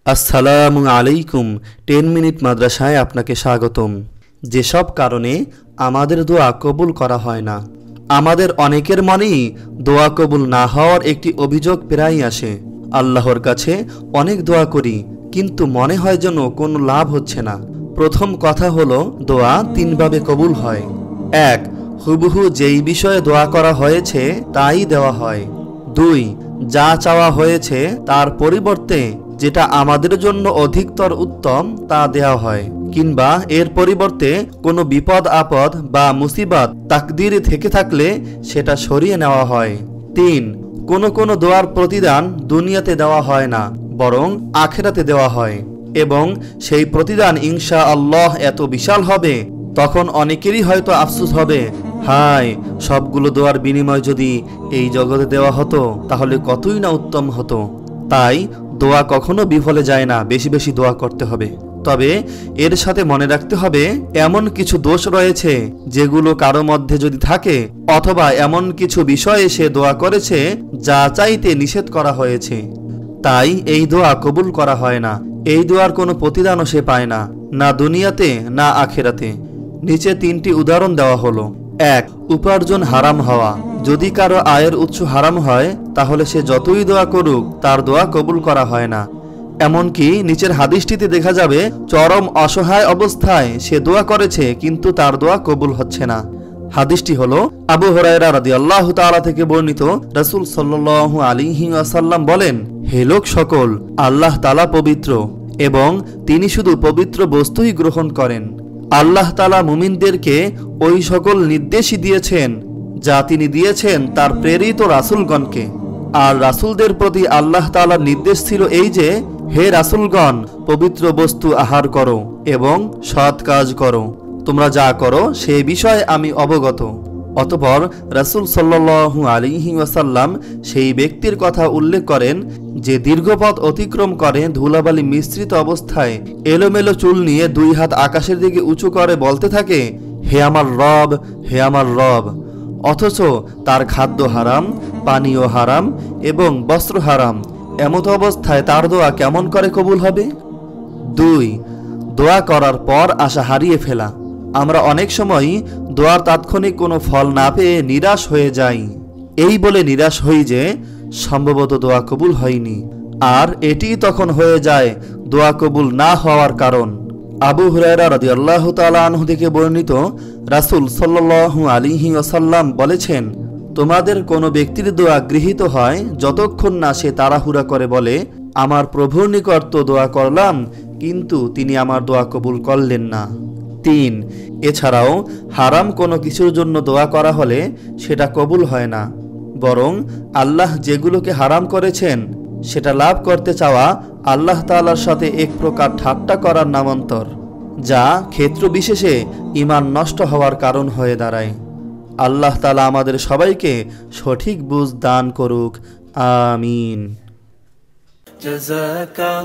আসসালামু আলাইকুম। 10 মিনিট মাদ্রাসায় আপনাকে স্বাগতম। যেসব কারণে আমাদের দোয়া কবুল করা হয় না। আমাদের অনেকের মনেই দোয়া কবুল না হওয়ার একটি অভিযোগ প্রায়ই আসে। আল্লাহর কাছে অনেক দোয়া করি, কিন্তু মনে হয় যেন কোনো লাভ হচ্ছে না। প্রথম কথা হলো, দোয়া তিনভাবে কবুল হয়। 1. হুবহু যেই বিষয়ে দোয়া করা হয়েছে তাই দেওয়া হয়। 2. যা চাওয়া হয়েছে তার পরিবর্তে যেটা আমাদের জন্য অধিকতর উত্তম তা দেওয়া হয়, কিংবা এর পরিবর্তে কোনো বিপদ আপদ বা মুসিবত তাকদীরে থেকে থাকলে সেটা সরিয়ে নেওয়া হয়। 3. কোনো দোয়ার প্রতিদান দুনিয়াতে দেওয়া হয় না, বরং আখিরাতে দেওয়া হয়, এবং সেই প্রতিদান ইনশাআল্লাহ এত বিশাল হবে, তখন অনেকেরই হয়তো আফসোস হবে, হায়, সবগুলো দোয়ার বিনিময় যদি এই জগতে দেওয়া হতো তাহলে কতই না উত্তম হতো। তাই দোয়া কখনো বিফলে যায় না, বেশি বেশি দোয়া করতে হবে। তবে এর সাথে মনে রাখতে হবে, এমন কিছু দোষ রয়েছে যেগুলো কারো মধ্যে যদি থাকে, অথবা এমন কিছু বিষয়ে সে দোয়া করেছে যা চাইতে নিষেধ করা হয়েছে, তাই এই দোয়া কবুল করা হয় না। এই দোয়ার কোনো প্রতিদানও সে পায় না, না দুনিয়াতে না আখিরাতে। নিচে 3টি উদাহরণ দেওয়া হলো। 1. উপার্জন হারাম হওয়া। যদি কারো আয়ের উৎস হারাম হয় তাহলে সে যতই দোয়া করুক তার দোয়া কবুল করা হয় না। এমনকি নিচের হাদিসটিতে দেখা যাবে, চরম অসহায় অবস্থায় সে দোয়া করেছে কিন্তু তার দোয়া কবুল হচ্ছে না। হাদিসটি হলো আবু হুরায়রা রাদিয়াল্লাহু তাআলা থেকে বর্ণিত। রাসূল সাল্লাল্লাহু আলাইহি ওয়াসাল্লাম বলেন, হে লোক সকল, আল্লাহ তাআলা পবিত্র এবং তিনি শুধু পবিত্র বস্তুই গ্রহণ করেন। আল্লাহ তাআলা মুমিনদেরকে ওই সকল নির্দেশই দিয়েছেন যা তিনি দিয়েছেন তার প্রেরিত রাসূলগণকে। আর রাসূলদের প্রতি আল্লাহ তাআলার নির্দেশ ছিল এই যে, হে রাসূলগণ, পবিত্র বস্তু আহার করো এবং সৎ কাজ করো, তোমরা যা করো সে বিষয়ে আমি অবগত। অতঃপর রাসূল সাল্লাল্লাহু আলাইহি ওয়াসাল্লাম সেই ব্যক্তির কথা উল্লেখ করেন যে দীর্ঘ পথ অতিক্রম করে ধুলাবালি মিশ্রিত অবস্থায় এলোমেলো চুল নিয়ে 2 হাত আকাশের দিকে উঁচু করে বলতে থাকে, হে আমার রব, হে আমার রব, অথচ তার খাদ্য হারাম, পানীয় হারাম এবং বস্ত্র হারাম। এমত অবস্থায় তার দোয়া কেমন করে কবুল হবে? 2. দোয়া করার পর আশা হারিয়ে ফেলা। আমরা অনেক সময় দোয়ার তাৎক্ষণিক কোনো ফল না পেয়ে নিরাশ হয়ে যাই। এই বলে নিরাশ হই যে সম্ভবত দোয়া কবুল হয়নি, আর এটি তখন হয়ে যায় দোয়া কবুল না হওয়ার কারণ। আবু হুরায়রা রাদিয়াল্লাহু তাআলা আনহু থেকে বর্ণিত, রাসূল সাল্লাল্লাহু আলাইহি ওয়াসাল্লাম বলেছেন, তোমাদের কোনো ব্যক্তির দোয়া গৃহীত হয় যতক্ষণ না সে তাড়াহুড়া করে বলে, আমার প্রভুর নিকট তো দোয়া করলাম কিন্তু তিনি আমার দোয়া কবুল করলেন না। 3. এছাড়াও হারাম কোনো কিছুর জন্য দোয়া করা হলে সেটা কবুল হয় না, বরং আল্লাহ যেগুলোকে হারাম করেছেন সেটা লাভ করতে চাওয়া আল্লাহ তাআলার সাথে এক প্রকার ঠাট্টা করার নামান্তর, যা ক্ষেত্র বিশেষে ঈমান নষ্ট হওয়ার কারণ হয়ে দাঁড়ায়। আল্লাহ তাআলা আমাদের সবাইকে সঠিক বুঝ দান করুক। আমিন। জাযাকাল্লাহ।